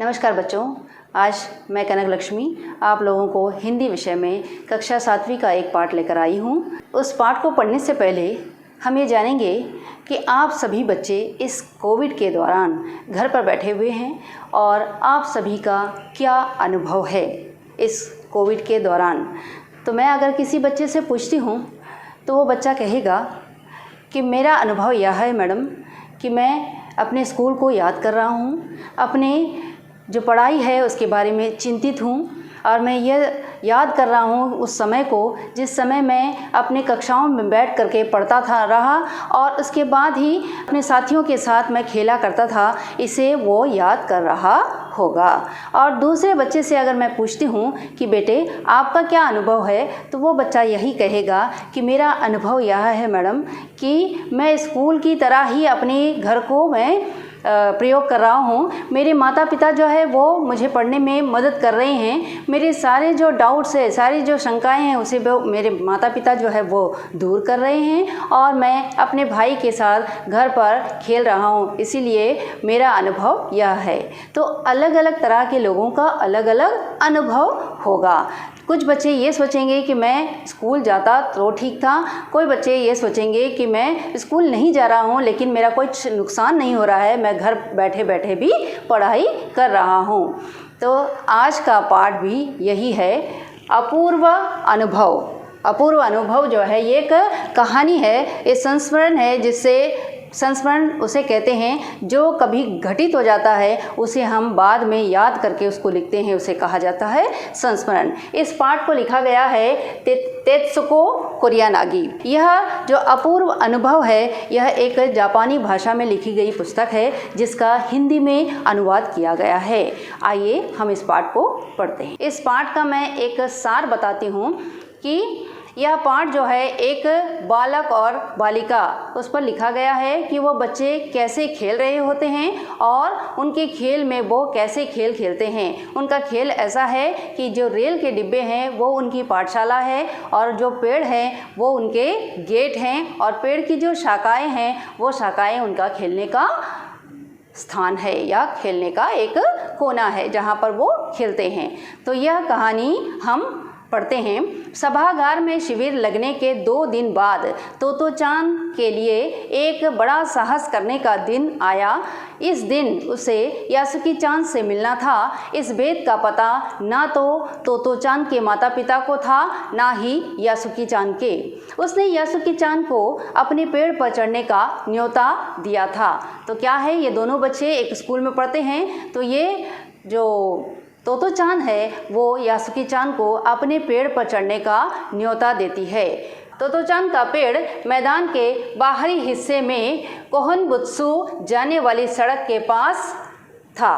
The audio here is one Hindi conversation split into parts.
नमस्कार बच्चों, आज मैं कनक लक्ष्मी आप लोगों को हिंदी विषय में कक्षा 7वीं का एक पाठ लेकर आई हूँ। उस पाठ को पढ़ने से पहले हम ये जानेंगे कि आप सभी बच्चे इस कोविड के दौरान घर पर बैठे हुए हैं और आप सभी का क्या अनुभव है इस कोविड के दौरान। तो मैं अगर किसी बच्चे से पूछती हूँ तो वो बच्चा कहेगा कि मेरा अनुभव यह है मैडम कि मैं अपने स्कूल को याद कर रहा हूँ, अपने जो पढ़ाई है उसके बारे में चिंतित हूँ और मैं यह याद कर रहा हूँ उस समय को जिस समय मैं अपने कक्षाओं में बैठ करके पढ़ता रहा और उसके बाद ही अपने साथियों के साथ मैं खेला करता था, इसे वो याद कर रहा होगा। और दूसरे बच्चे से अगर मैं पूछती हूँ कि बेटे आपका क्या अनुभव है, तो वो बच्चा यही कहेगा कि मेरा अनुभव यह है मैडम कि मैं स्कूल की तरह ही अपने घर को मैं प्रयोग कर रहा हूँ। मेरे माता पिता जो है वो मुझे पढ़ने में मदद कर रहे हैं। मेरे सारे जो डाउट्स है, सारी जो शंकाएं हैं उसे वो मेरे माता पिता जो है वो दूर कर रहे हैं और मैं अपने भाई के साथ घर पर खेल रहा हूँ, इसीलिए मेरा अनुभव यह है। तो अलग अलग तरह के लोगों का अलग अलग अनुभव होगा। कुछ बच्चे ये सोचेंगे कि मैं स्कूल जाता तो ठीक था, कोई बच्चे ये सोचेंगे कि मैं स्कूल नहीं जा रहा हूँ लेकिन मेरा कुछ नुकसान नहीं हो रहा है, मैं घर बैठे बैठे भी पढ़ाई कर रहा हूँ। तो आज का पाठ भी यही है, अपूर्व अनुभव। अपूर्व अनुभव जो है ये एक कहानी है, ये संस्मरण है, जिससे संस्मरण उसे कहते हैं जो कभी घटित हो जाता है उसे हम बाद में याद करके उसको लिखते हैं, उसे कहा जाता है संस्मरण। इस पाठ को लिखा गया है तेत्सुको कुरियानागी। यह जो अपूर्व अनुभव है यह एक जापानी भाषा में लिखी गई पुस्तक है जिसका हिंदी में अनुवाद किया गया है। आइए हम इस पाठ को पढ़ते हैं। इस पाठ का मैं एक सार बताती हूँ कि यह पाठ जो है एक बालक और बालिका उस पर लिखा गया है कि वो बच्चे कैसे खेल रहे होते हैं और उनके खेल में वो कैसे खेल खेलते हैं। उनका खेल ऐसा है कि जो रेल के डिब्बे हैं वो उनकी पाठशाला है और जो पेड़ हैं वो उनके गेट हैं और पेड़ की जो शाखाएं हैं वो शाखाएं उनका खेलने का स्थान है या खेलने का एक कोना है जहाँ पर वो खेलते हैं। तो यह कहानी हम पढ़ते हैं। सभागार में शिविर लगने के 2 दिन बाद तोतो-चान के लिए एक बड़ा साहस करने का दिन आया। इस दिन उसे यासुकी-चान से मिलना था। इस भेद का पता ना तो तोतो-चान के माता पिता को था ना ही यासुकी-चान के। उसने यासुकी-चान को अपने पेड़ पर चढ़ने का न्योता दिया था। तो क्या है, ये दोनों बच्चे एक स्कूल में पढ़ते हैं, तो ये जो तोतो-चान है वो यासुकी-चान को अपने पेड़ पर चढ़ने का न्योता देती है। तोतो-चान का पेड़ मैदान के बाहरी हिस्से में कोहनबुत्सु जाने वाली सड़क के पास था।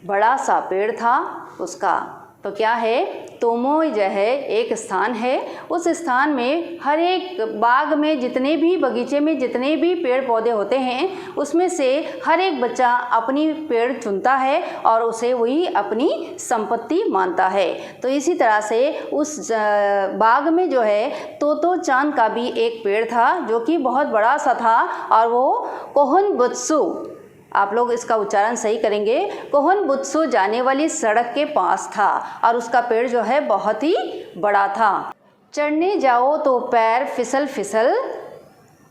बड़ा सा पेड़ था उसका। तो क्या है, तोमोई जो है एक स्थान है, उस स्थान में हर एक बाग में जितने भी बगीचे में जितने भी पेड़ पौधे होते हैं उसमें से हर एक बच्चा अपनी पेड़ चुनता है और उसे वही अपनी संपत्ति मानता है। तो इसी तरह से उस बाग में जो है तोतो-चान का भी एक पेड़ था जो कि बहुत बड़ा सा था और वो कोहनबुत्सु, आप लोग इसका उच्चारण सही करेंगे, कोहनबुत्सु जाने वाली सड़क के पास था और उसका पेड़ जो है बहुत ही बड़ा था। चढ़ने जाओ तो पैर फिसल फिसल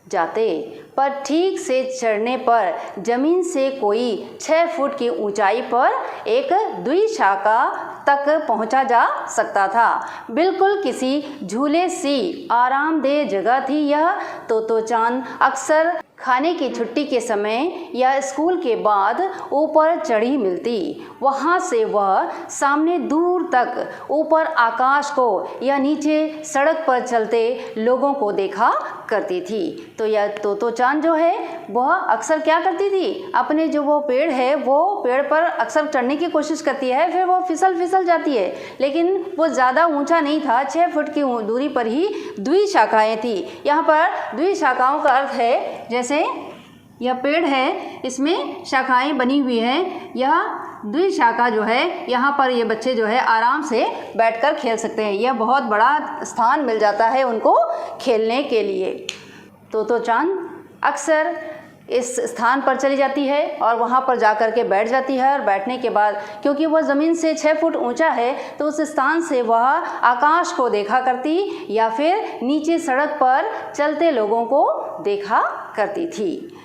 जाते, पर ठीक से चढ़ने पर जमीन से कोई 6 फुट की ऊंचाई पर एक द्विशाखा तक पहुंचा जा सकता था। बिल्कुल किसी झूले सी आरामदेह जगह थी यह। तोतो-चान अक्सर खाने की छुट्टी के समय या स्कूल के बाद ऊपर चढ़ी मिलती। वहाँ से वह सामने दूर तक ऊपर आकाश को या नीचे सड़क पर चलते लोगों को देखा करती थी। तो यह तोतो-चान जो है वह अक्सर क्या करती थी, अपने जो वो पेड़ है वो पेड़ पर अक्सर चढ़ने की कोशिश करती है, फिर वो फिसल जाती है, लेकिन वो ज़्यादा ऊंचा नहीं था, 6 फुट की दूरी पर ही द्विशाखाएँ थी। यहाँ पर द्विशाखाओं का अर्थ है जैसे यह पेड़ है इसमें शाखाएं बनी हुई हैं, यह द्विशाखा जो है यहाँ पर ये बच्चे जो है आराम से बैठकर खेल सकते हैं। यह बहुत बड़ा स्थान मिल जाता है उनको खेलने के लिए। तोतो-चान अक्सर इस स्थान पर चली जाती है और वहाँ पर जा कर के बैठ जाती है। और बैठने के बाद क्योंकि वह ज़मीन से 6 फुट ऊंचा है तो उस स्थान से वह आकाश को देखा करती या फिर नीचे सड़क पर चलते लोगों को देखा करती थी।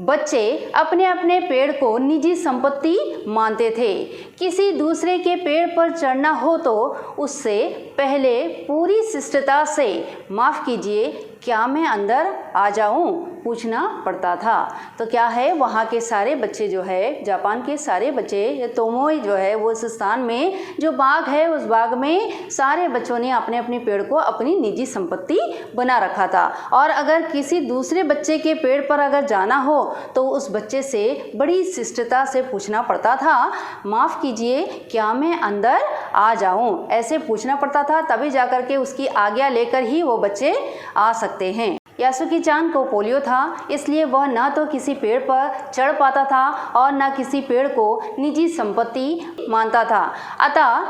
बच्चे अपने अपने पेड़ को निजी संपत्ति मानते थे। किसी दूसरे के पेड़ पर चढ़ना हो तो उससे पहले पूरी शिष्टता से माफ़ कीजिए, क्या मैं अंदर आ जाऊं, पूछना पड़ता था। तो क्या है, वहाँ के सारे बच्चे जो है, जापान के सारे बच्चे, तोमोई जो है वो उस स्थान में जो बाग है उस बाग में सारे बच्चों ने अपने अपने पेड़ को अपनी निजी संपत्ति बना रखा था। और अगर किसी दूसरे बच्चे के पेड़ पर अगर जाना हो तो उस बच्चे से बड़ी शिष्टता से पूछना पड़ता था, माफ़ कीजिए क्या मैं अंदर आ जाऊं, ऐसे पूछना पड़ता था। तभी जाकर के उसकी आज्ञा लेकर ही वो बच्चे आ सकते हैं। यासुकी चान को पोलियो था, इसलिए वह न तो किसी पेड़ पर चढ़ पाता था और न किसी पेड़ को निजी संपत्ति मानता था। अतः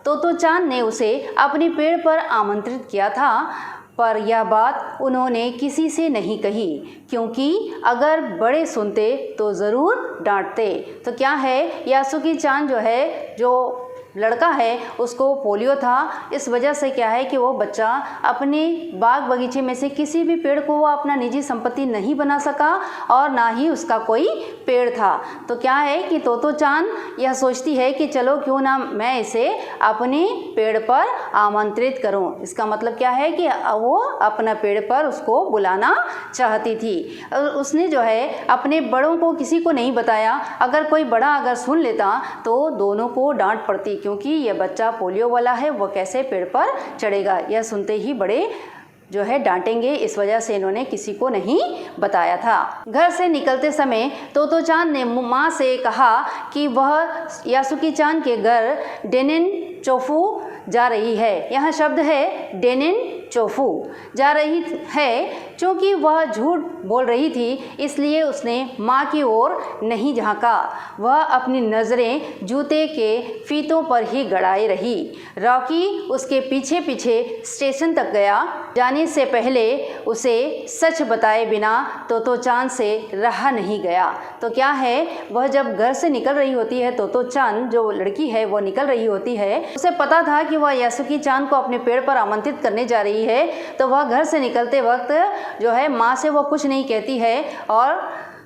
तोतो चान ने उसे अपने पेड़ पर आमंत्रित किया था, पर यह बात उन्होंने किसी से नहीं कही, क्योंकि अगर बड़े सुनते तो ज़रूर डांटते। तो क्या है, यासुकी चान जो है, जो लड़का है, उसको पोलियो था। इस वजह से क्या है कि वो बच्चा अपने बाग बगीचे में से किसी भी पेड़ को वो अपना निजी संपत्ति नहीं बना सका और ना ही उसका कोई पेड़ था। तो क्या है कि तोतो चान यह सोचती है कि चलो क्यों ना मैं इसे अपने पेड़ पर आमंत्रित करूं। इसका मतलब क्या है कि वो अपना पेड़ पर उसको बुलाना चाहती थी। उसने जो है अपने बड़ों को किसी को नहीं बताया। अगर कोई बड़ा अगर सुन लेता तो दोनों को डांट पड़ती, क्योंकि यह बच्चा पोलियो वाला है, वह कैसे पेड़ पर चढ़ेगा। यह सुनते ही बड़े जो है डांटेंगे, इस वजह से इन्होंने किसी को नहीं बताया था। घर से निकलते समय तोतो चान ने माँ से कहा कि वह यासुकी चान के घर डेनिन चोफू जा रही है। यहाँ शब्द है डेनिन चोफू जा रही है। क्योंकि वह झूठ बोल रही थी इसलिए उसने माँ की ओर नहीं झांका। वह अपनी नज़रें जूते के फीतों पर ही गड़ाए रही। रॉकी उसके पीछे पीछे स्टेशन तक गया। जाने से पहले उसे सच बताए बिना तोतो चान से रहा नहीं गया। तो क्या है, वह जब घर से निकल रही होती है, तोतो चान जो लड़की है वो निकल रही होती है, उसे पता था कि वह यासुकी चान को अपने पेड़ पर आमंत्रित करने जा रही है। तो वह घर से निकलते वक्त जो है माँ से वो कुछ नहीं कहती है और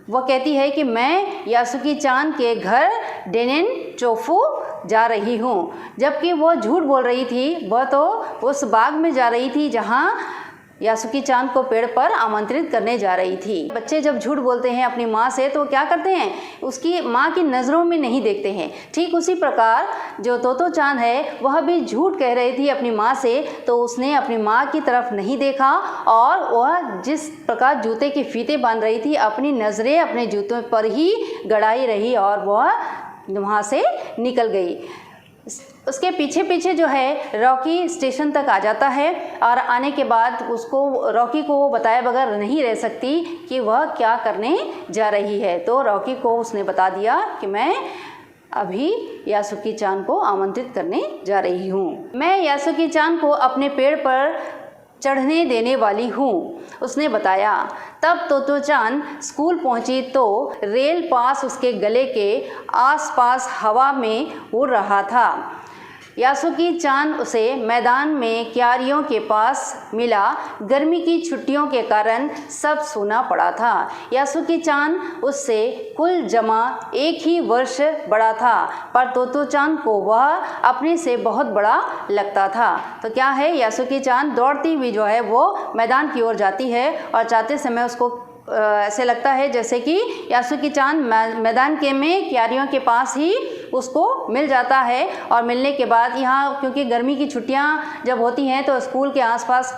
वह कहती है कि मैं यासुकी चान के घर डेनिन चोफू जा रही हूँ। जबकि वो झूठ बोल रही थी, वह तो उस बाग में जा रही थी जहाँ यासुकी चान को पेड़ पर आमंत्रित करने जा रही थी। बच्चे जब झूठ बोलते हैं अपनी माँ से तो क्या करते हैं, उसकी माँ की नज़रों में नहीं देखते हैं। ठीक उसी प्रकार जो तोतो चान है वह भी झूठ कह रही थी अपनी माँ से, तो उसने अपनी माँ की तरफ नहीं देखा और वह जिस प्रकार जूते के फीते बांध रही थी अपनी नज़रें अपने जूतों पर ही गड़ाई रही और वह वहाँ से निकल गई। उसके पीछे पीछे जो है रॉकी स्टेशन तक आ जाता है और आने के बाद उसको रॉकी को बताए बगैर नहीं रह सकती कि वह क्या करने जा रही है। तो रॉकी को उसने बता दिया कि मैं अभी यासुकी चान को आमंत्रित करने जा रही हूँ। मैं यासुकी चान को अपने पेड़ पर चढ़ने देने वाली हूँ, उसने बताया। तब तोतो चान स्कूल पहुँची तो रेल पास उसके गले के आसपास हवा में उड़ रहा था। यासुकी चान उसे मैदान में क्यारियों के पास मिला। गर्मी की छुट्टियों के कारण सब सूना पड़ा था। यासुकी चान उससे कुल जमा 1 ही वर्ष बड़ा था, पर तोतो चान को वह अपने से बहुत बड़ा लगता था। तो क्या है, यासुकी चान दौड़ती हुई जो है वो मैदान की ओर जाती है और जाते समय उसको ऐसे लगता है जैसे कि यासुकी चान मैदान के में क्यारियों के पास ही उसको मिल जाता है। और मिलने के बाद यहाँ क्योंकि गर्मी की छुट्टियाँ जब होती हैं तो स्कूल के आसपास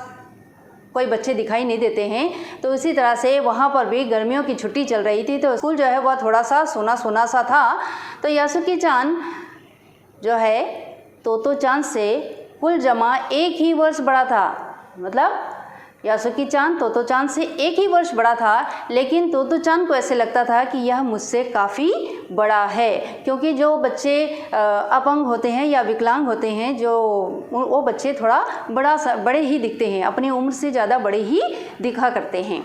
कोई बच्चे दिखाई नहीं देते हैं, तो इसी तरह से वहाँ पर भी गर्मियों की छुट्टी चल रही थी तो स्कूल जो है वह थोड़ा सा सूना सूना सा था। तो यासुकी चान जो है तोतो चान से कुल जमा 1 ही वर्ष बड़ा था। मतलब यासुकी चान तोतो चान से 1 ही वर्ष बड़ा था, लेकिन तोतो चान को ऐसे लगता था कि यह मुझसे काफ़ी बड़ा है। क्योंकि जो बच्चे अपंग होते हैं या विकलांग होते हैं, जो वो बच्चे थोड़ा बड़े ही दिखते हैं, अपनी उम्र से ज़्यादा बड़े ही दिखा करते हैं।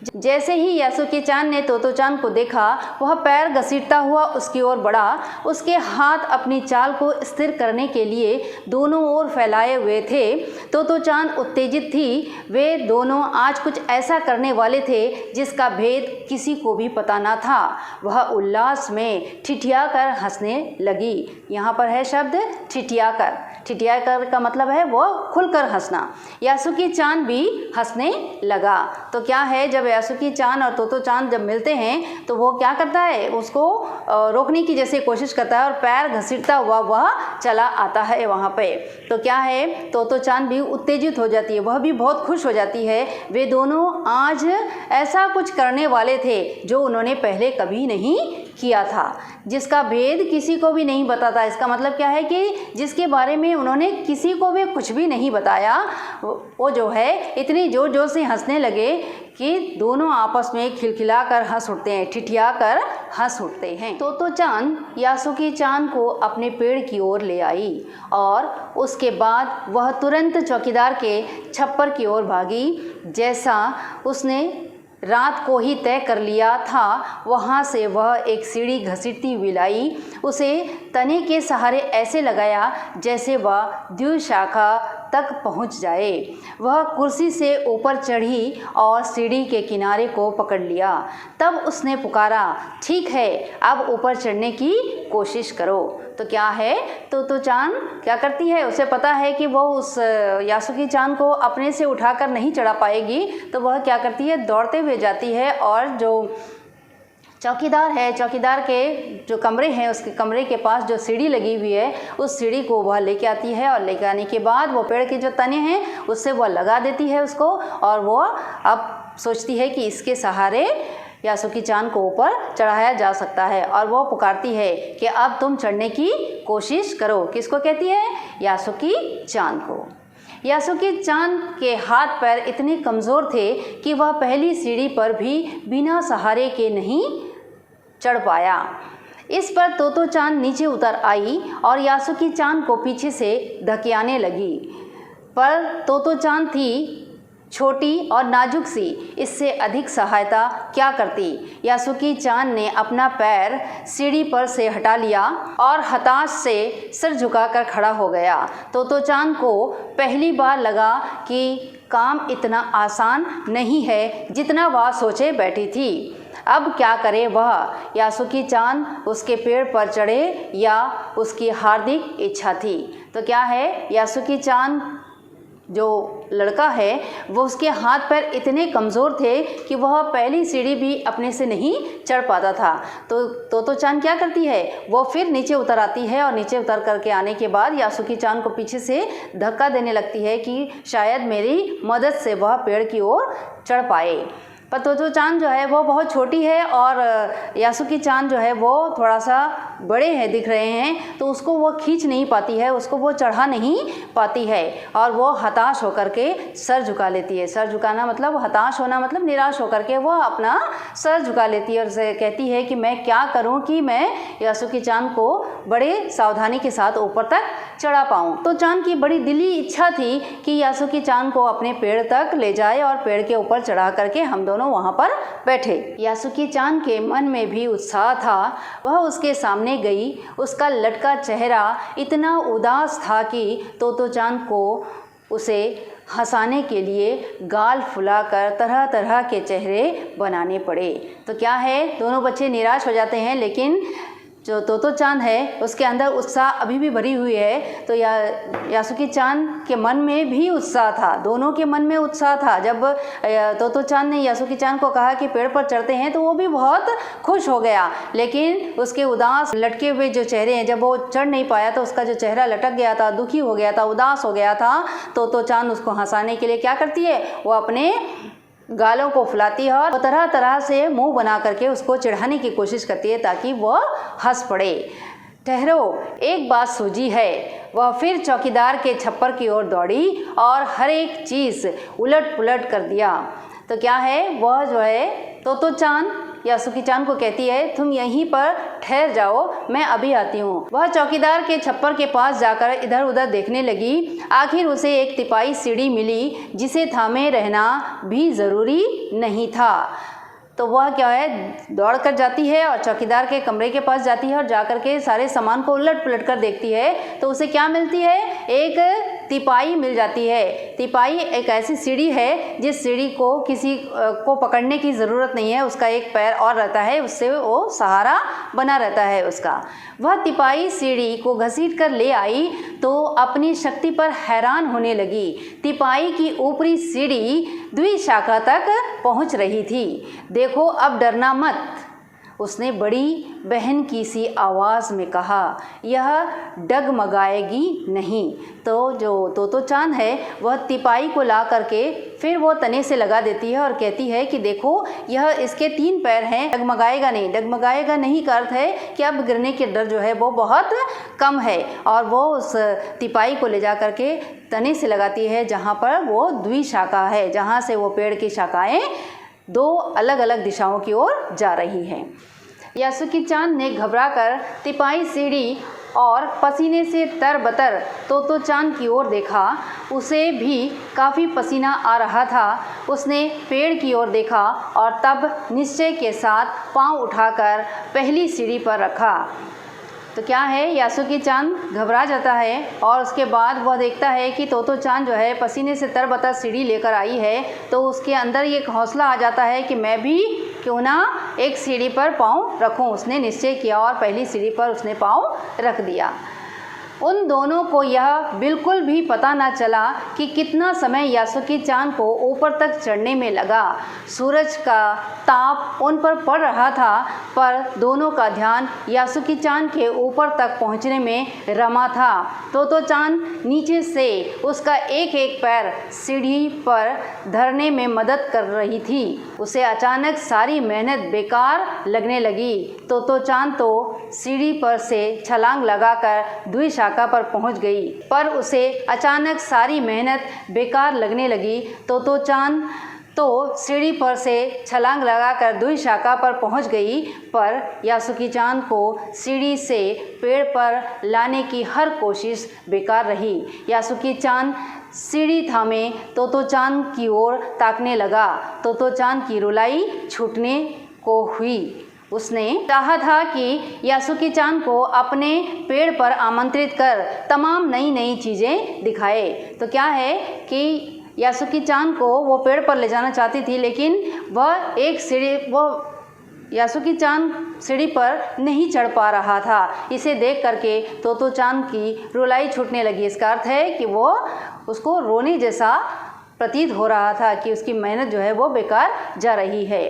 जैसे ही यासुकी चान ने तोतो चान को देखा, वह पैर घसीटता हुआ उसकी ओर बढ़ा। उसके हाथ अपनी चाल को स्थिर करने के लिए दोनों ओर फैलाए हुए थे। तोतो चान उत्तेजित थी। वे दोनों आज कुछ ऐसा करने वाले थे जिसका भेद किसी को भी पता न था। वह उल्लास में ठिठियाकर हंसने लगी। यहाँ पर है शब्द ठिठियाकर। ठिठियाकर का मतलब है वो खुलकर हंसना। यासुकी चान भी हंसने लगा। तो क्या है, जब यासुकी चान और तोतो चान जब मिलते हैं तो वो क्या करता है, उसको रोकने की जैसे कोशिश करता है और पैर घसीटता हुआ वह चला आता है वहाँ पे। तो क्या है, तोतो चान भी उत्तेजित हो जाती है, वह भी बहुत खुश हो जाती है। वे दोनों आज ऐसा कुछ करने वाले थे जो उन्होंने पहले कभी नहीं किया था, जिसका भेद किसी को भी नहीं पता था। इसका मतलब क्या है कि जिसके बारे में उन्होंने किसी को भी कुछ भी नहीं बताया, वो जो है इतनी जोर जोर से हंसने लगे कि दोनों आपस में खिलखिलाकर हंस उठते हैं, ठिठियाकर हंस उठते हैं। तोतो चान यासुकी चान को अपने पेड़ की ओर ले आई और उसके बाद वह तुरंत चौकीदार के छप्पर की ओर भागी। जैसा उसने रात को ही तय कर लिया था, वहाँ से वह एक सीढ़ी घसीटती हुई लाई। उसे तने के सहारे ऐसे लगाया जैसे वह द्विशाखा तक पहुँच जाए। वह कुर्सी से ऊपर चढ़ी और सीढ़ी के किनारे को पकड़ लिया। तब उसने पुकारा, ठीक है, अब ऊपर चढ़ने की कोशिश करो। तो क्या है, तोतो चान क्या करती है, उसे पता है कि वो उस यासुकी चान को अपने से उठाकर नहीं चढ़ा पाएगी। तो वह क्या करती है, दौड़ते हुए जाती है और जो चौकीदार है, चौकीदार के जो कमरे हैं, उसके कमरे के पास जो सीढ़ी लगी हुई है, उस सीढ़ी को वह लेके आती है और लेके आने के बाद वो पेड़ के जो तने हैं उससे वह लगा देती है उसको। और वो अब सोचती है कि इसके सहारे यासुकी चान को ऊपर चढ़ाया जा सकता है। और वो पुकारती है कि अब तुम चढ़ने की कोशिश करो। किसको कहती है, यासुकी चान को। यासुकी चान के हाथ पैर इतने कमज़ोर थे कि वह पहली सीढ़ी पर भी बिना सहारे के नहीं चढ़ पाया। इस पर तोतो चान नीचे उतर आई और यासुकी चान को पीछे से धकेलने लगी। पर तोतो चान थी छोटी और नाजुक सी, इससे अधिक सहायता क्या करती। यासुकी चान ने अपना पैर सीढ़ी पर से हटा लिया और हताश से सिर झुकाकर खड़ा हो गया। तोतो चान को पहली बार लगा कि काम इतना आसान नहीं है जितना वह सोचे बैठी थी। अब क्या करे वह, यासुकी चान उसके पेड़ पर चढ़े या उसकी हार्दिक इच्छा थी। तो क्या है, यासुकी चान जो लड़का है वो उसके हाथ पैर इतने कमज़ोर थे कि वह पहली सीढ़ी भी अपने से नहीं चढ़ पाता था। तो तोतो चान क्या करती है, वो फिर नीचे उतर आती है और नीचे उतर करके आने के बाद यासुकी चान को पीछे से धक्का देने लगती है कि शायद मेरी मदद से वह पेड़ की ओर चढ़ पाए। पर तोतो चान जो है वो बहुत छोटी है और यासुकी चान जो है वो थोड़ा सा बड़े हैं दिख रहे हैं, तो उसको वो खींच नहीं पाती है, उसको वो चढ़ा नहीं पाती है और वो हताश होकर के सर झुका लेती है। सर झुकाना मतलब हताश होना, मतलब निराश होकर के वो अपना सर झुका लेती है और कहती है कि मैं क्या करूं कि मैं यासुकी चान को बड़े सावधानी के साथ ऊपर तक चढ़ा पाऊं। तो चान की बड़ी दिली इच्छा थी कि यासुकी चान को अपने पेड़ तक ले जाए और पेड़ के ऊपर चढ़ा करके हम दोनों वहाँ पर बैठे। यासुकी चान के मन में भी उत्साह था। वह उसके सामने गई। उसका लटका चेहरा इतना उदास था कि तोतो चान को उसे हंसाने के लिए गाल फुलाकर तरह तरह के चेहरे बनाने पड़े। तो क्या है, दोनों बच्चे निराश हो जाते हैं, लेकिन जो तोतो चान है उसके अंदर उत्साह अभी भी भरी हुई है। तो यासुकी चान के मन में भी उत्साह था, दोनों के मन में उत्साह था। जब तोतो चान ने यासुकी चान को कहा कि पेड़ पर चढ़ते हैं तो वो भी बहुत खुश हो गया, लेकिन उसके उदास लटके हुए जो चेहरे हैं, जब वो चढ़ नहीं पाया तो उसका जो चेहरा लटक गया था, दुखी हो गया था, उदास हो गया था। तोतो चान उसको हंसाने के लिए क्या करती है, वो अपने गालों को फुलाती है और तरह तरह से मुंह बना करके उसको चिढ़ाने की कोशिश करती है ताकि वह हंस पड़े। ठहरो, एक बात सूझी है। वह फिर चौकीदार के छप्पर की ओर दौड़ी और हर एक चीज़ उलट पुलट कर दिया। तो क्या है, वह जो है तोतो चान यासुकी चान को कहती है तुम यहीं पर ठहर जाओ, मैं अभी आती हूँ। वह चौकीदार के छप्पर के पास जाकर इधर उधर देखने लगी। आखिर उसे एक तिपाई सीढ़ी मिली जिसे थामे रहना भी ज़रूरी नहीं था। तो वह क्या है, दौड़ कर जाती है और चौकीदार के कमरे के पास जाती है और जाकर के सारे सामान को उलट पुलट कर देखती है। तो उसे क्या मिलती है, एक तिपाई मिल जाती है। तिपाई एक ऐसी सीढ़ी है जिस सीढ़ी को किसी को पकड़ने की ज़रूरत नहीं है, उसका एक पैर और रहता है, उससे वो सहारा बना रहता है उसका। वह तिपाई सीढ़ी को घसीट कर ले आई तो अपनी शक्ति पर हैरान होने लगी। तिपाई की ऊपरी सीढ़ी द्विशाखा तक पहुंच रही थी। देखो अब डरना मत, उसने बड़ी बहन की सी आवाज़ में कहा, यह डगमगाएगी नहीं। तो जो तोतो चान है वह तिपाई को ला करके फिर वो तने से लगा देती है और कहती है कि देखो यह इसके 3 पैर हैं, डगमगाएगा नहीं। डगमगाएगा नहीं का अर्थ है कि अब गिरने के डर जो है वो बहुत कम है। और वो उस तिपाई को ले जा करके तने से लगाती है जहाँ पर वो द्विशाखा है, जहाँ से वो पेड़ की शाखाएँ 2 अलग अलग दिशाओं की ओर जा रही हैं। यासुकी चान ने घबराकर तिपाई सीढ़ी और पसीने से तरबतर तोतो चान की ओर देखा। उसे भी काफ़ी पसीना आ रहा था। उसने पेड़ की ओर देखा और तब निश्चय के साथ पांव उठाकर पहली सीढ़ी पर रखा। तो क्या है, यासुकी चान घबरा जाता है और उसके बाद वह देखता है कि तोतो चान जो है पसीने से तरबतर सीढ़ी लेकर आई है। तो उसके अंदर ये एक हौसला आ जाता है कि मैं भी क्यों ना एक सीढ़ी पर पाँव रखूं। उसने निश्चय किया और पहली सीढ़ी पर उसने पाँव रख दिया। उन दोनों को यह बिल्कुल भी पता न चला कि कितना समय यासुकी चान को ऊपर तक चढ़ने में लगा। सूरज का ताप उन पर पड़ रहा था, पर दोनों का ध्यान यासुकी चान के ऊपर तक पहुंचने में रमा था। तोतो चान नीचे से उसका एक एक पैर सीढ़ी पर धरने में मदद कर रही थी। उसे अचानक सारी मेहनत बेकार लगने लगी। तोतो चान तो सीढ़ी पर से छलांग लगाकर द्विशाखा पर पहुंच गई, पर उसे अचानक सारी मेहनत बेकार लगने लगी। तोतो चान तो सीढ़ी पर से छलांग लगाकर द्विशाखा पर पहुंच गई, पर यासुकी चान को सीढ़ी से पेड़ पर लाने की हर कोशिश बेकार रही। यासुकी चान सीढ़ी थामे तोतो चान की ओर ताकने लगा। तोतो चान की रुलाई छूटने को हुई। उसने चाहा था कि यासुकी चान को अपने पेड़ पर आमंत्रित कर तमाम नई नई चीज़ें दिखाए। तो क्या है कि यासुकी चान को वो पेड़ पर ले जाना चाहती थी, लेकिन वह एक सीढ़ी यासुकी चान सीढ़ी पर नहीं चढ़ पा रहा था। इसे देख करके तोतो चान की रुलाई छूटने लगी। इसका अर्थ है कि वो उसको रोने जैसा प्रतीत हो रहा था कि उसकी मेहनत जो है वो बेकार जा रही है।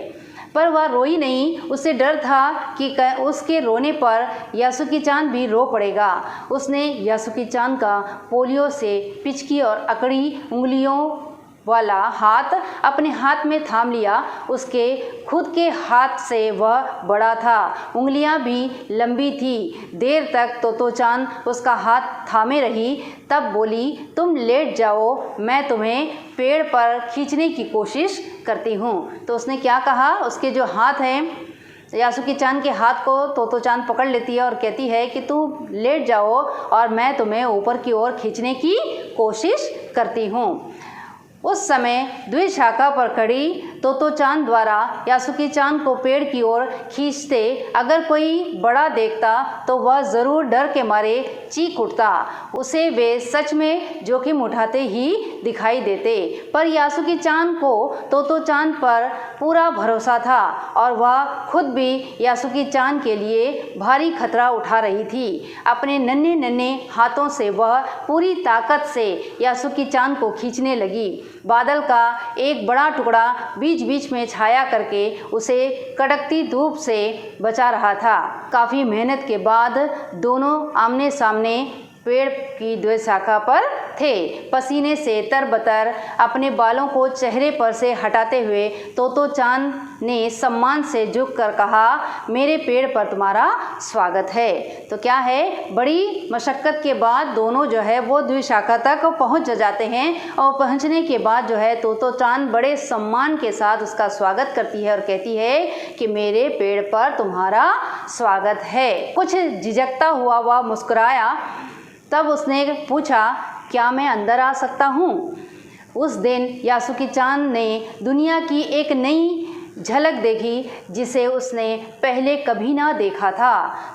पर वह रोई नहीं। उसे डर था कि उसके रोने पर यासुकी चान भी रो पड़ेगा। उसने यासुकी चान का पोलियो से पिचकी और अकड़ी उंगलियों वाला हाथ अपने हाथ में थाम लिया। उसके खुद के हाथ से वह बड़ा था, उंगलियां भी लंबी थी। देर तक तोतो चान उसका हाथ थामे रही, तब बोली, तुम लेट जाओ, मैं तुम्हें पेड़ पर खींचने की कोशिश करती हूँ। तो उसने क्या कहा, उसके जो हाथ हैं यासुकी चान के हाथ को तोतो चान पकड़ लेती है और कहती है कि तू लेट जाओ और मैं तुम्हें ऊपर की ओर खींचने की कोशिश करती हूँ। उस समय द्विशाखा पर खड़ी तोतो चान द्वारा यासुकी चान को पेड़ की ओर खींचते अगर कोई बड़ा देखता तो वह ज़रूर डर के मारे चीख उठता। उसे वे सच में जोखिम उठाते ही दिखाई देते। पर यासुकी चान को तोतो चान पर पूरा भरोसा था और वह खुद भी यासुकी चान के लिए भारी खतरा उठा रही थी। अपने नन्हे नन्हे हाथों से वह पूरी ताकत से यासुकी चान को खींचने लगी। बादल का एक बड़ा टुकड़ा बीच बीच में छाया करके उसे कड़कती धूप से बचा रहा था। काफ़ी मेहनत के बाद दोनों आमने सामने पेड़ की द्विशाखा पर थे। पसीने से तरबतर अपने बालों को चेहरे पर से हटाते हुए तोतो चांद ने सम्मान से झुक कर कहा, मेरे पेड़ पर तुम्हारा स्वागत है। तो क्या है, बड़ी मशक्क़त के बाद दोनों जो है वो द्विशाखा तक पहुंच जाते हैं और पहुंचने के बाद जो है तोतो चांद बड़े सम्मान के साथ उसका स्वागत करती है और कहती है कि मेरे पेड़ पर तुम्हारा स्वागत है। कुछ झिझकता हुआ वह मुस्कुराया। तब उसने पूछा, क्या मैं अंदर आ सकता हूँ? उस दिन यासुकी चांद ने दुनिया की एक नई झलक देखी जिसे उसने पहले कभी ना देखा था।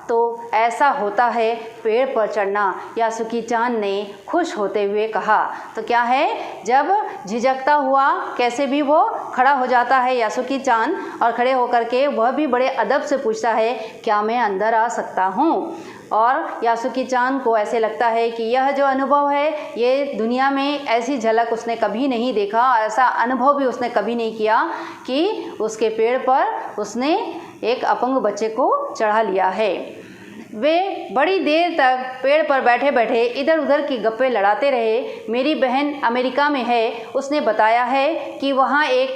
तो ऐसा होता है पेड़ पर चढ़ना, यासुकी चांद ने खुश होते हुए कहा। तो क्या है, जब झिझकता हुआ कैसे भी वो खड़ा हो जाता है यासुकी चांद, और खड़े होकर के वह भी बड़े अदब से पूछता है, क्या मैं अंदर आ सकता हूँ? और यासुकी चांद को ऐसे लगता है कि यह जो अनुभव है ये दुनिया में ऐसी झलक उसने कभी नहीं देखा, और ऐसा अनुभव भी उसने कभी नहीं किया कि उसके पेड़ पर उसने एक अपंग बच्चे को चढ़ा लिया है। वे बड़ी देर तक पेड़ पर बैठे बैठे इधर उधर की गप्पे लड़ाते रहे। मेरी बहन अमेरिका में है, उसने बताया है कि वहाँ एक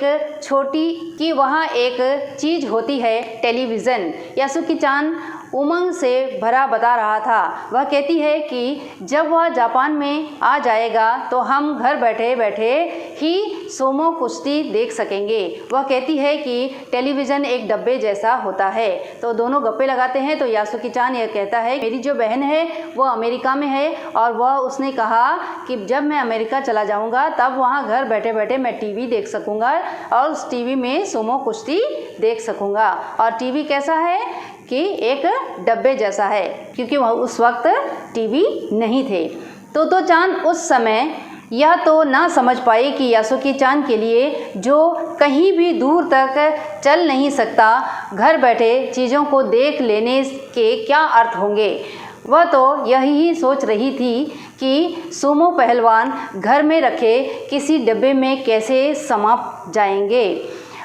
चीज़ होती है, टेलीविज़न। यासुकी चांद उमंग से भरा बता रहा था। वह कहती है कि जब वह जापान में आ जाएगा तो हम घर बैठे बैठे ही सोमो कुश्ती देख सकेंगे। वह कहती है कि टेलीविज़न एक डब्बे जैसा होता है। तो दोनों गप्पे लगाते हैं। तो यासुकी चांद यह कहता है, मेरी जो बहन है वो अमेरिका में है और उसने कहा कि जब मैं अमेरिका चला जाऊंगा तब वहाँ घर बैठे बैठे मैं टीवी देख सकूँगा और उस टीवी में सोमो कुश्ती देख सकूँगा। और टीवी कैसा है कि एक डब्बे जैसा है, क्योंकि वह उस वक्त टीवी नहीं थे। तो चांद उस समय यह तो ना समझ पाई कि यासुकी चांद के लिए जो कहीं भी दूर तक चल नहीं सकता, घर बैठे चीज़ों को देख लेने के क्या अर्थ होंगे। वह तो यही सोच रही थी कि सुमो पहलवान घर में रखे किसी डब्बे में कैसे समा जाएंगे।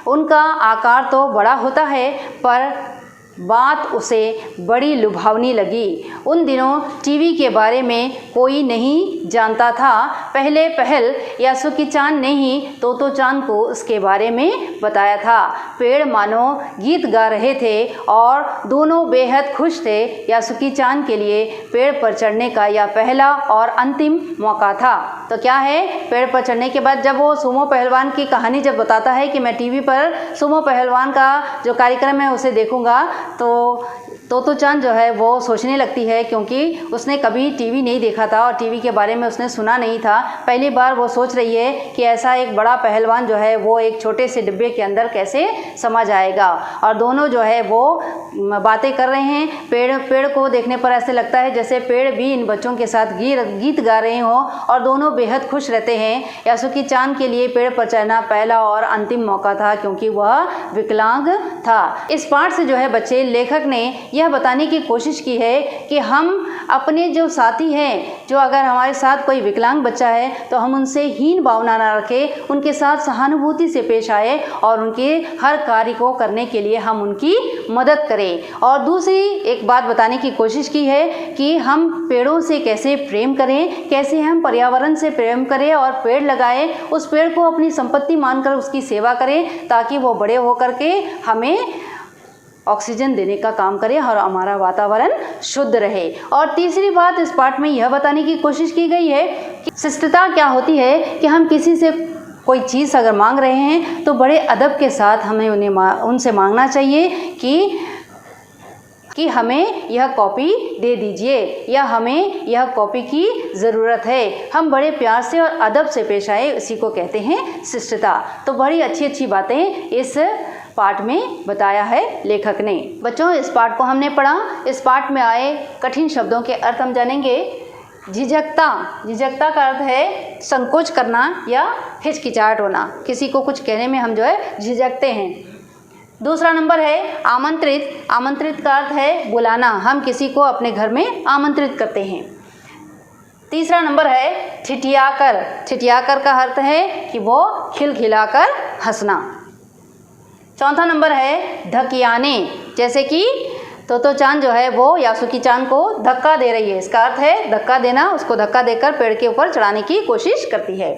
उनका आकार तो बड़ा होता है, पर बात उसे बड़ी लुभावनी लगी। उन दिनों टीवी के बारे में कोई नहीं जानता था। पहल यासुकी चांद ने ही तोतो चांद को उसके बारे में बताया था। पेड़ मानो गीत गा रहे थे और दोनों बेहद खुश थे। यासुकी चांद के लिए पेड़ पर चढ़ने का यह पहला और अंतिम मौका था। तो क्या है, पेड़ पर चढ़ने के बाद जब वो सुमो पहलवान की कहानी जब बताता है कि मैं टीवी पर सुमो पहलवान का जो कार्यक्रम है उसे देखूंगा, तो चांद जो है वो सोचने लगती है, क्योंकि उसने कभी टीवी नहीं देखा था और टीवी के बारे में उसने सुना नहीं था। पहली बार वो सोच रही है कि ऐसा एक बड़ा पहलवान जो है वो एक छोटे से डिब्बे के अंदर कैसे समा जाएगा। और दोनों जो है वो बातें कर रहे हैं। पेड़ को देखने पर ऐसे लगता है जैसे पेड़ भी इन बच्चों के साथ गीत गा रहे हों और दोनों बेहद खुश रहते हैं। यासुकी चांद के लिए पेड़ पर चढ़ना पहला और अंतिम मौका था, क्योंकि वह विकलांग था। इस पाठ से जो है बच्चे, लेखक ने यह बताने की कोशिश की है कि हम अपने जो साथी हैं, जो अगर हमारे साथ कोई विकलांग बच्चा है तो हम उनसे हीन भावना ना रखें, उनके साथ सहानुभूति से पेश आए और उनके हर कार्य को करने के लिए हम उनकी मदद करें। और दूसरी एक बात बताने की कोशिश की है कि हम पेड़ों से कैसे प्रेम करें, कैसे हम पर्यावरण से प्रेम करें और पेड़ लगाएं, उस पेड़ को अपनी संपत्ति मानकर उसकी सेवा करें, ताकि वो बड़े होकर के हमें ऑक्सीजन देने का काम करे और हमारा वातावरण शुद्ध रहे। और तीसरी बात इस पाठ में यह बताने की कोशिश की गई है कि शिष्टता क्या होती है, कि हम किसी से कोई चीज़ अगर मांग रहे हैं तो बड़े अदब के साथ हमें उनसे मांगना चाहिए कि हमें यह कॉपी दे दीजिए या हमें यह कॉपी की ज़रूरत है। हम बड़े प्यार से और अदब से पेश आए, इसी को कहते हैं शिष्टता। तो बड़ी अच्छी अच्छी बातें इस पाठ में बताया है लेखक ने। बच्चों, इस पाठ को हमने पढ़ा। इस पाठ में आए कठिन शब्दों के अर्थ हम जानेंगे। झिझकता का अर्थ है संकोच करना या हिचकिचाहट होना, किसी को कुछ कहने में हम जो है झिझकते हैं। दूसरा नंबर है आमंत्रित का अर्थ है बुलाना, हम किसी को अपने घर में आमंत्रित करते हैं। तीसरा नंबर है ठिठियाकर का अर्थ है कि वो खिलखिलाकर हंसना। चौथा नंबर है ढकियाने, जैसे कि तोतो चान जो है वो यासुकी चान को धक्का दे रही है। इसका अर्थ है धक्का देना, उसको धक्का देकर पेड़ के ऊपर चढ़ाने की कोशिश करती है।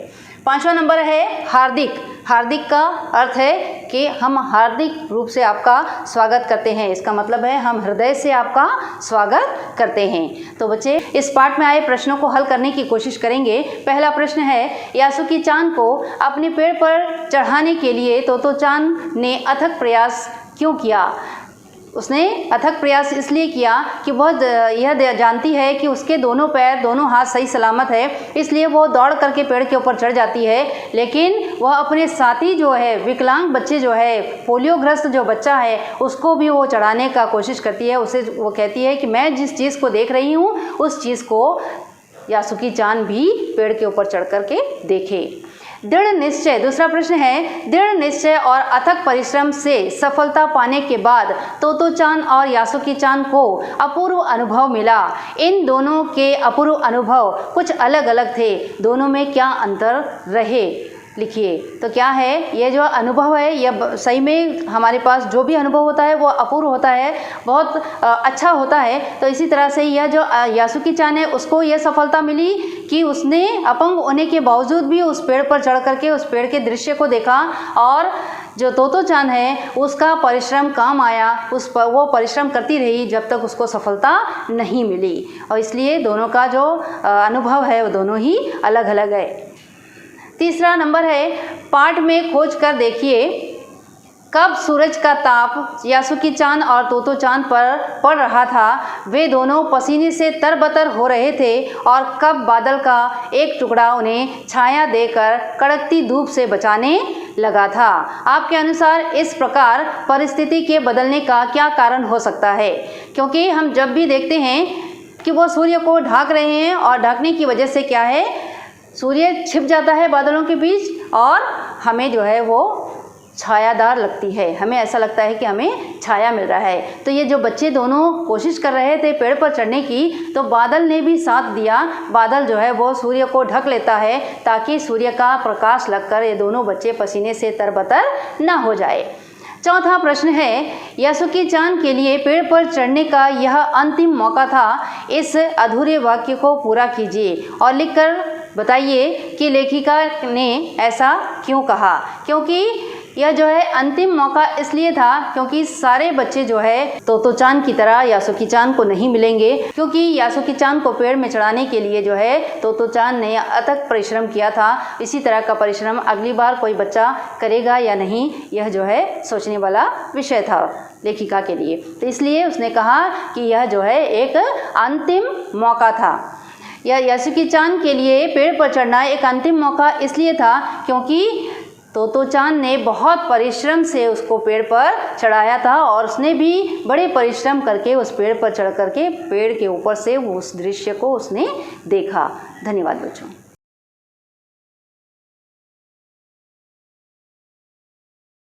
5वां नंबर है हार्दिक। हार्दिक का अर्थ है कि हम हार्दिक रूप से आपका स्वागत करते हैं। इसका मतलब है हम हृदय से आपका स्वागत करते हैं। तो बच्चे इस पाठ में आए प्रश्नों को हल करने की कोशिश करेंगे। पहला प्रश्न है, यासुकी चान को अपने पेड़ पर चढ़ाने के लिए तोतो चान ने अथक प्रयास क्यों किया? उसने अथक प्रयास इसलिए किया कि वह यह जानती है कि उसके दोनों पैर, दोनों हाथ सही सलामत है, इसलिए वो दौड़ करके पेड़ के ऊपर चढ़ जाती है। लेकिन वह अपने साथी जो है, विकलांग बच्चे जो है, पोलियोग्रस्त जो बच्चा है, उसको भी वो चढ़ाने का कोशिश करती है। उसे वो कहती है कि मैं जिस चीज़ को देख रही हूँ उस चीज़ को यासुकी चान भी पेड़ के ऊपर चढ़ करके देखे। दृढ़ निश्चय। दूसरा प्रश्न है, दृढ़ निश्चय और अथक परिश्रम से सफलता पाने के बाद तोतो चान और यासुकी चान को अपूर्व अनुभव मिला। इन दोनों के अपूर्व अनुभव कुछ अलग अलग थे, दोनों में क्या अंतर रहे? लिखिए। तो क्या है ये जो अनुभव है, यह सही में हमारे पास जो भी अनुभव होता है वो अपूर्व होता है, बहुत अच्छा होता है। तो इसी तरह से यह जो यासुकी चान है उसको यह सफलता मिली कि उसने अपंग होने के बावजूद भी उस पेड़ पर चढ़ करके उस पेड़ के दृश्य को देखा, और जो तोतो चान है उसका परिश्रम काम आया, उस पर वो परिश्रम करती रही जब तक उसको सफलता नहीं मिली। और इसलिए दोनों का जो अनुभव है वो दोनों ही अलग अलग है। तीसरा नंबर है, पाठ में खोज कर देखिए कब सूरज का ताप यासुकी चान और तोतो चान पर पड़ रहा था, वे दोनों पसीने से तरबतर हो रहे थे, और कब बादल का एक टुकड़ा उन्हें छाया देकर कड़कती धूप से बचाने लगा था। आपके अनुसार इस प्रकार परिस्थिति के बदलने का क्या कारण हो सकता है? क्योंकि हम जब भी देखते हैं कि वो सूर्य को ढक रहे हैं और ढकने की वजह से क्या है, सूर्य छिप जाता है बादलों के बीच और हमें जो है वो छायादार लगती है, हमें ऐसा लगता है कि हमें छाया मिल रहा है। तो ये जो बच्चे दोनों कोशिश कर रहे थे पेड़ पर चढ़ने की, तो बादल ने भी साथ दिया। बादल जो है वो सूर्य को ढक लेता है ताकि सूर्य का प्रकाश लगकर ये दोनों बच्चे पसीने से तरबतर न हो जाए। चौथा प्रश्न है, यासुकी चान के लिए पेड़ पर चढ़ने का यह अंतिम मौका था। इस अधूरे वाक्य को पूरा कीजिए और लिखकर बताइए कि लेखिका ने ऐसा क्यों कहा। क्योंकि यह जो है अंतिम मौका इसलिए था क्योंकि सारे बच्चे जो है तोतो चान की तरह यासुकी चान को नहीं मिलेंगे, क्योंकि यासुकी चान को पेड़ में चढ़ाने के लिए जो है तोतो चान ने अथक परिश्रम किया था। इसी तरह का परिश्रम अगली बार कोई बच्चा करेगा या नहीं, यह जो है सोचने वाला विषय था लेखिका के लिए। तो इसलिए उसने कहा कि यह जो है एक अंतिम मौका था। या यासुकी चान के लिए पेड़ पर चढ़ना एक अंतिम मौका इसलिए था क्योंकि तोतो चान ने बहुत परिश्रम से उसको पेड़ पर चढ़ाया था, और उसने भी बड़े परिश्रम करके उस पेड़ पर चढ़ करके पेड़ के ऊपर से उस दृश्य को उसने देखा। धन्यवाद बच्चों।